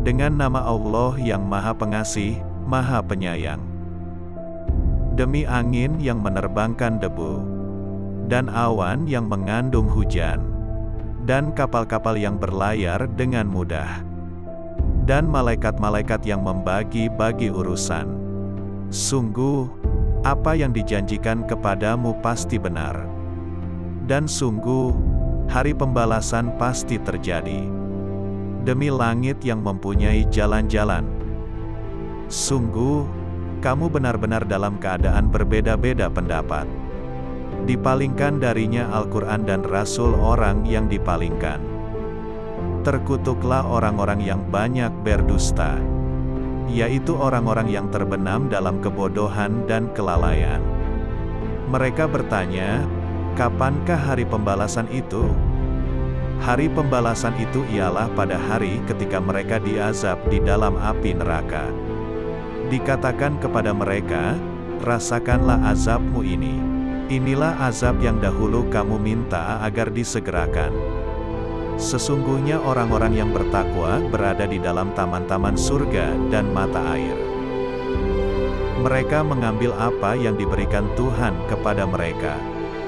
Dengan nama Allah yang Maha Pengasih, Maha Penyayang. Demi angin yang menerbangkan debu, dan awan yang mengandung hujan, dan kapal-kapal yang berlayar dengan mudah, dan malaikat-malaikat yang membagi-bagi urusan. Sungguh, apa yang dijanjikan kepadamu pasti benar. Dan sungguh, hari pembalasan pasti terjadi. Demi langit yang mempunyai jalan-jalan. Sungguh, kamu benar-benar dalam keadaan berbeda-beda pendapat. Dipalingkan darinya Al-Quran dan Rasul orang yang dipalingkan. Terkutuklah orang-orang yang banyak berdusta, yaitu orang-orang yang terbenam dalam kebodohan dan kelalaian. Mereka bertanya, kapankah hari pembalasan itu? Hari pembalasan itu ialah pada hari ketika mereka diazab di dalam api neraka. Dikatakan kepada mereka, rasakanlah azabmu ini. Inilah azab yang dahulu kamu minta agar disegerakan. Sesungguhnya orang-orang yang bertakwa berada di dalam taman-taman surga dan mata air. Mereka mengambil apa yang diberikan Tuhan kepada mereka.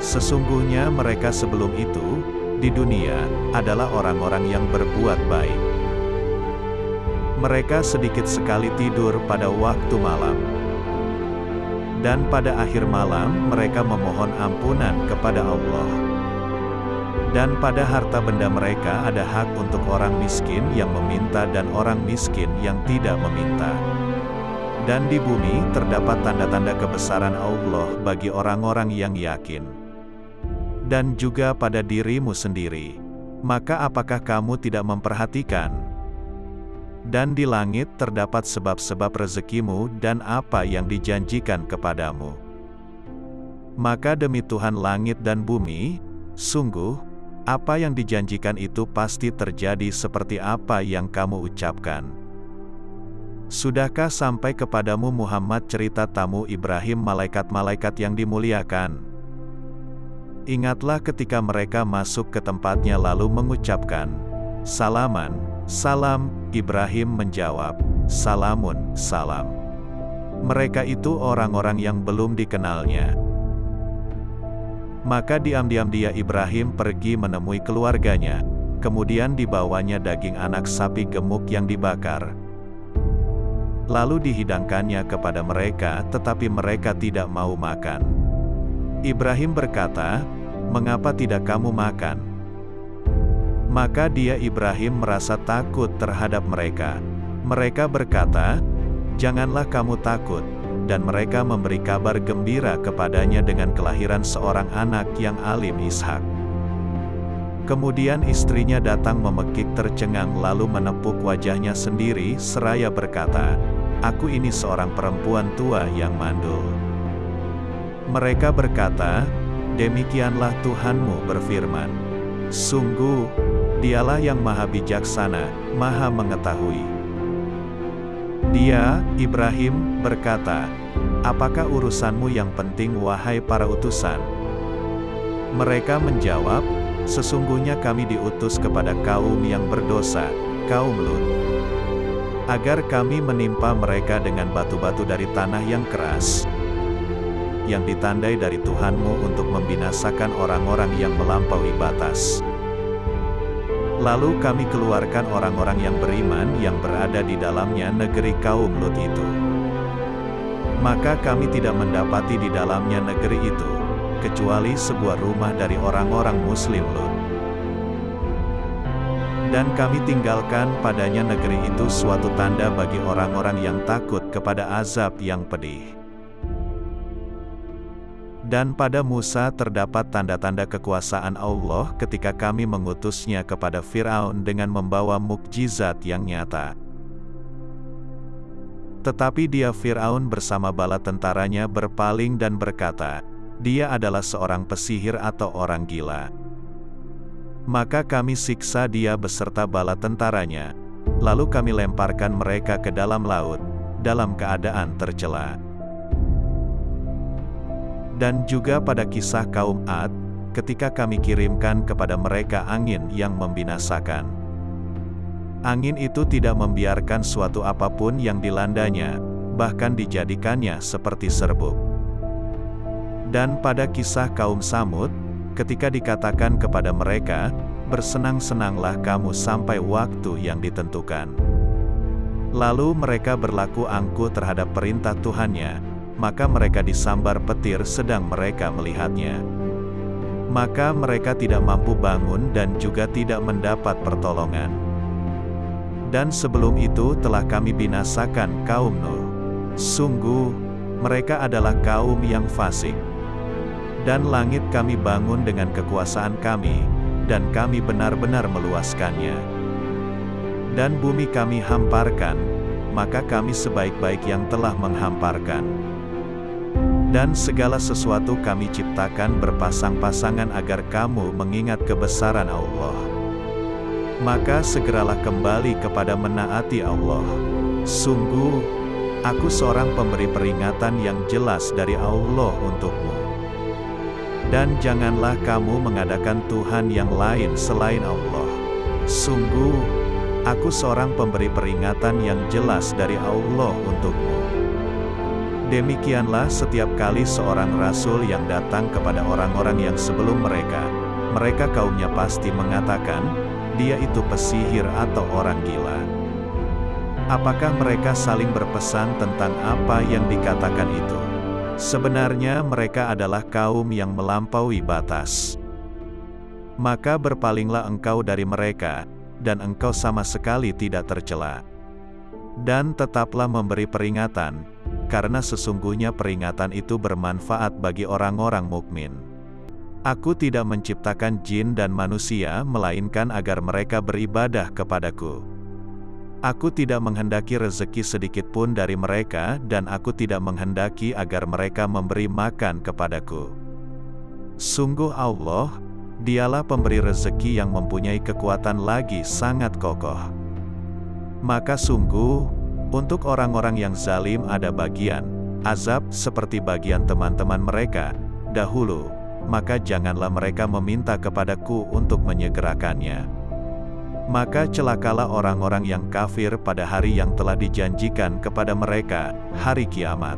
Sesungguhnya mereka sebelum itu, di dunia, adalah orang-orang yang berbuat baik. Mereka sedikit sekali tidur pada waktu malam. Dan pada akhir malam, mereka memohon ampunan kepada Allah. Dan pada harta benda mereka ada hak untuk orang miskin yang meminta dan orang miskin yang tidak meminta. Dan di bumi terdapat tanda-tanda kebesaran Allah bagi orang-orang yang yakin. Dan juga pada dirimu sendiri. Maka apakah kamu tidak memperhatikan? Dan di langit terdapat sebab-sebab rezekimu dan apa yang dijanjikan kepadamu. Maka demi Tuhan langit dan bumi, sungguh, apa yang dijanjikan itu pasti terjadi seperti apa yang kamu ucapkan. Sudahkah sampai kepadamu Muhammad cerita tamu Ibrahim malaikat-malaikat yang dimuliakan? Ingatlah ketika mereka masuk ke tempatnya lalu mengucapkan, salaman, salam. Ibrahim menjawab, salamun, salam. Mereka itu orang-orang yang belum dikenalnya. Maka diam-diam Ibrahim pergi menemui keluarganya, kemudian dibawanya daging anak sapi gemuk yang dibakar. Lalu dihidangkannya kepada mereka, tetapi mereka tidak mau makan. Ibrahim berkata, mengapa tidak kamu makan? Maka Ibrahim merasa takut terhadap mereka. Mereka berkata, janganlah kamu takut, dan mereka memberi kabar gembira kepadanya dengan kelahiran seorang anak yang alim Ishak. Kemudian istrinya datang memekik tercengang lalu menepuk wajahnya sendiri seraya berkata, aku ini seorang perempuan tua yang mandul. Mereka berkata, demikianlah Tuhanmu berfirman. Sungguh, Dialah yang maha bijaksana, maha mengetahui. Dia, Ibrahim, berkata, apakah urusanmu yang penting wahai para utusan? Mereka menjawab, sesungguhnya kami diutus kepada kaum yang berdosa, kaum Lut. Agar kami menimpa mereka dengan batu-batu dari tanah yang keras, yang ditandai dari Tuhanmu untuk membinasakan orang-orang yang melampaui batas. Lalu kami keluarkan orang-orang yang beriman yang berada di dalamnya negeri kaum Lut itu. Maka kami tidak mendapati di dalamnya negeri itu, kecuali sebuah rumah dari orang-orang Muslim Lut. Dan kami tinggalkan padanya negeri itu suatu tanda bagi orang-orang yang takut kepada azab yang pedih. Dan pada Musa terdapat tanda-tanda kekuasaan Allah ketika kami mengutusnya kepada Fir'aun dengan membawa mukjizat yang nyata. Tetapi Fir'aun bersama bala tentaranya berpaling dan berkata, dia adalah seorang pesihir atau orang gila. Maka kami siksa dia beserta bala tentaranya, lalu kami lemparkan mereka ke dalam laut, dalam keadaan tercela. Dan juga pada kisah kaum Ad, ketika kami kirimkan kepada mereka angin yang membinasakan. Angin itu tidak membiarkan suatu apapun yang dilandanya, bahkan dijadikannya seperti serbuk. Dan pada kisah kaum Samud, ketika dikatakan kepada mereka, bersenang-senanglah kamu sampai waktu yang ditentukan. Lalu mereka berlaku angkuh terhadap perintah Tuhannya, maka mereka disambar petir sedang mereka melihatnya. Maka mereka tidak mampu bangun dan juga tidak mendapat pertolongan. Dan sebelum itu telah kami binasakan kaum Nuh. Sungguh, mereka adalah kaum yang fasik. Dan langit kami bangun dengan kekuasaan kami, dan kami benar-benar meluaskannya. Dan bumi kami hamparkan, maka kami sebaik-baik yang telah menghamparkan. Dan segala sesuatu kami ciptakan berpasang-pasangan agar kamu mengingat kebesaran Allah. Maka segeralah kembali kepada menaati Allah. Sungguh, aku seorang pemberi peringatan yang jelas dari Allah untukmu. Dan janganlah kamu mengadakan Tuhan yang lain selain Allah. Sungguh, aku seorang pemberi peringatan yang jelas dari Allah untukmu. Demikianlah setiap kali seorang rasul yang datang kepada orang-orang yang sebelum mereka kaumnya pasti mengatakan, dia itu pesihir atau orang gila. Apakah mereka saling berpesan tentang apa yang dikatakan itu? Sebenarnya mereka adalah kaum yang melampaui batas. Maka berpalinglah engkau dari mereka, dan engkau sama sekali tidak tercela. Dan tetaplah memberi peringatan, karena sesungguhnya peringatan itu bermanfaat bagi orang-orang mukmin. Aku tidak menciptakan jin dan manusia melainkan agar mereka beribadah kepadaku. Aku tidak menghendaki rezeki sedikit pun dari mereka dan aku tidak menghendaki agar mereka memberi makan kepadaku. Sungguh Allah, dialah pemberi rezeki yang mempunyai kekuatan lagi sangat kokoh. Maka sungguh, untuk orang-orang yang zalim ada bagian azab seperti bagian teman-teman mereka dahulu, maka janganlah mereka meminta kepadaku untuk menyegerakannya. Maka celakalah orang-orang yang kafir pada hari yang telah dijanjikan kepada mereka, hari kiamat.